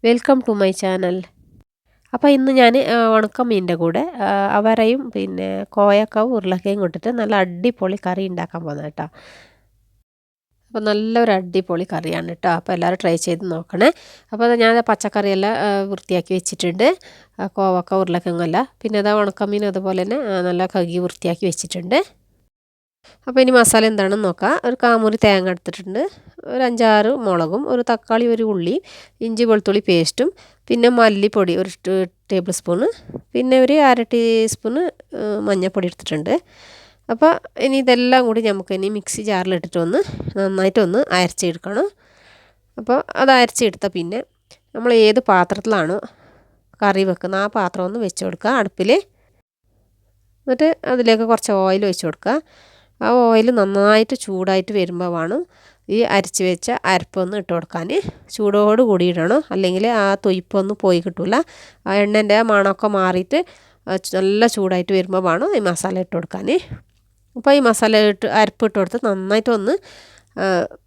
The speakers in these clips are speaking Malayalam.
Welcome to my channel. അപ്പോൾ ഇന്ന് ഞാൻ ഉണക്കമീനിൻ്റെ കൂടെ അവരയും പിന്നെ കോവക്കയും ഉരുളക്കിഴങ്ങും ഇട്ടിട്ട് നല്ല അടിപൊളി കറി ഉണ്ടാക്കാൻ പോകുന്നത് കേട്ടോ. അപ്പോൾ നല്ലൊരു അടിപൊളി കറിയാണ് കേട്ടോ. അപ്പോൾ എല്ലാവരും ട്രൈ ചെയ്ത് നോക്കണേ. അപ്പോൾ ഞാൻ പച്ചക്കറിയെല്ലാം വൃത്തിയാക്കി വെച്ചിട്ടുണ്ട്. കോവക്ക ഉരുളക്കിഴങ്ങല്ല, പിന്നെ അതാ ഉണക്കമീൻ അതുപോലെ തന്നെ നല്ല കഴുകി വൃത്തിയാക്കി വെച്ചിട്ടുണ്ട്. അപ്പോൾ ഇനി മസാല എന്താണെന്ന് നോക്കാം. ഒരു കാമുറി തേങ്ങ എടുത്തിട്ടുണ്ട്, ഒരു 5-6 മുളകും, ഒരു തക്കാളി, ഒരു ഉള്ളി, ഇഞ്ചി വെളുത്തുള്ളി പേസ്റ്റും, പിന്നെ മല്ലിപ്പൊടി ഒരു ടേബിൾ സ്പൂണ്, പിന്നെ ഒരു 1/2 ടീസ്പൂണ് മഞ്ഞൾപ്പൊടി എടുത്തിട്ടുണ്ട്. അപ്പോൾ ഇനി ഇതെല്ലാം കൂടി നമുക്കിനി മിക്സി ജാറിലിട്ടിട്ടൊന്ന് നന്നായിട്ടൊന്ന് അരച്ചെടുക്കണം. അപ്പോൾ അത് അരച്ചെടുത്താൽ പിന്നെ നമ്മൾ ഏത് പാത്രത്തിലാണോ കറി വെക്കുന്നത് ആ പാത്രം ഒന്ന് വെച്ച് കൊടുക്കുക അടുപ്പിൽ. എന്നിട്ട് അതിലേക്ക് കുറച്ച് ഓയിൽ ഒഴിച്ച് കൊടുക്കുക. ആ ഓയിൽ നന്നായിട്ട് ചൂടായിട്ട് വരുമ്പോൾ വേണം ഈ അരച്ച് വെച്ച അരപ്പൊന്ന് ഇട്ട് കൊടുക്കാൻ. ചൂടോട് കൂടി ഇടണം, അല്ലെങ്കിൽ ആ തൊയ്പ്പൊന്നും പോയി കിട്ടില്ല. ആ എണ്ണേൻ്റെ മണമൊക്കെ മാറിയിട്ട് നല്ല ചൂടായിട്ട് വരുമ്പോൾ വേണം ഈ മസാല ഇട്ട് കൊടുക്കാൻ. അപ്പോൾ ഈ മസാല അരപ്പ് ഇട്ട് കൊടുത്ത് നന്നായിട്ടൊന്ന്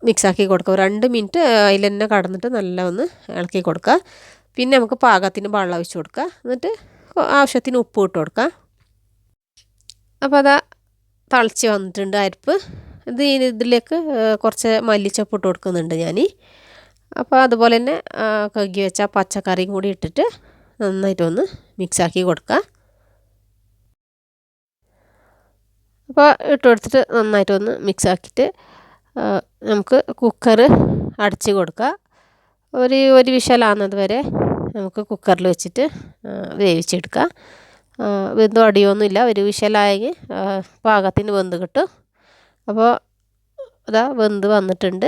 മിക്സാക്കി കൊടുക്കുക. 2 മിനിറ്റ് അതിൽ തന്നെ കടന്നിട്ട് നല്ല ഒന്ന് ഇളക്കി കൊടുക്കുക. പിന്നെ നമുക്ക് പാകത്തിന് വെള്ളം ഒഴിച്ച് കൊടുക്കുക. എന്നിട്ട് ആവശ്യത്തിന് ഉപ്പ് ഇട്ട് കൊടുക്കുക. അപ്പോൾ അതാ തിളച്ച് വന്നിട്ടുണ്ട് അരപ്പ്. ഇതിലേക്ക് കുറച്ച് മല്ലിച്ചപ്പ് ഇട്ട് കൊടുക്കുന്നുണ്ട് ഞാൻ. അപ്പോൾ അതുപോലെ തന്നെ കഴുകി വെച്ച പച്ചക്കറിയും കൂടി ഇട്ടിട്ട് നന്നായിട്ടൊന്ന് മിക്സാക്കി കൊടുക്കുക. അപ്പോൾ ഇട്ട് കൊടുത്തിട്ട് നന്നായിട്ടൊന്ന് മിക്സാക്കിയിട്ട് നമുക്ക് കുക്കർ അടച്ച് കൊടുക്കുക. ഒരു വിശലാകുന്നത് വരെ നമുക്ക് കുക്കറിൽ വെച്ചിട്ട് വേവിച്ചെടുക്കുക. വെന്തും അടിയൊന്നുമില്ല, ഒരു വിശലായെങ്കിൽ പാകത്തിന് വെന്ത് കിട്ടും. അപ്പോൾ അതാ വെന്ത് വന്നിട്ടുണ്ട്.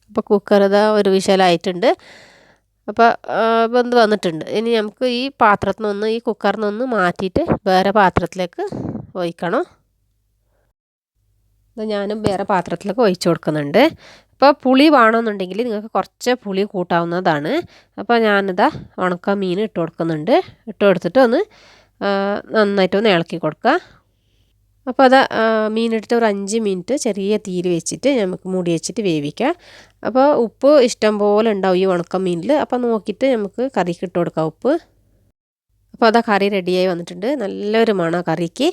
അപ്പോൾ കുക്കർ ഇതാ ഒരു വിശലായിട്ടുണ്ട്. അപ്പോൾ വെന്ത് വന്നിട്ടുണ്ട്. ഇനി നമുക്ക് ഈ പാത്രത്തിൽ നിന്ന് ഈ കുക്കറിൽ നിന്ന് മാറ്റിയിട്ട് വേറെ പാത്രത്തിലേക്ക് ഒഴിക്കണം. ഞാനും വേറെ പാത്രത്തിലേക്ക് ഒഴിച്ച് കൊടുക്കുന്നുണ്ട്. അപ്പോൾ പുളി വേണമെന്നുണ്ടെങ്കിൽ നിങ്ങൾക്ക് കുറച്ച് പുളി കൂട്ടാവുന്നതാണ്. അപ്പോൾ ഞാനിതാ ഉണക്ക മീൻ ഇട്ട് കൊടുക്കുന്നുണ്ട്. ഇട്ട് കൊടുത്തിട്ട് ഒന്ന് നന്നായിട്ടൊന്ന് ഇളക്കി കൊടുക്കുക. അപ്പോൾ അത് മീനിട്ടിട്ട് ഒരു 5 മിനിറ്റ് ചെറിയ തീയിൽ വെച്ചിട്ട് നമുക്ക് മൂടി വെച്ചിട്ട് വേവിക്കുക. അപ്പോൾ ഉപ്പ് ഇഷ്ടം പോലെ ഉണ്ടാവും ഈ ഉണക്ക മീനിൽ. അപ്പോൾ നോക്കിയിട്ട് നമുക്ക് കറിക്ക് ഇട്ട് കൊടുക്കാം ഉപ്പ്. അപ്പോൾ അതാ കറി റെഡിയായി വന്നിട്ടുണ്ട്. നല്ലൊരു മണം കറിക്ക്.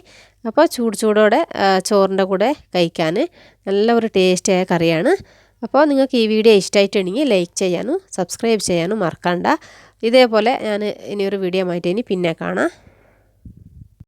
അപ്പോൾ ചൂടോടെ ചോറിൻ്റെ കൂടെ കഴിക്കാൻ നല്ല ഒരു ടേസ്റ്റിയായ കറിയാണ്. അപ്പോൾ നിങ്ങൾക്ക് ഈ വീഡിയോ ഇഷ്ടമായിട്ടുണ്ടെങ്കിൽ ലൈക്ക് ചെയ്യാനും സബ്സ്ക്രൈബ് ചെയ്യാനും മറക്കണ്ട. ഇതേപോലെ ഞാൻ ഇനിയൊരു വീഡിയോ ആയിട്ട് പിന്നെ കാണാം.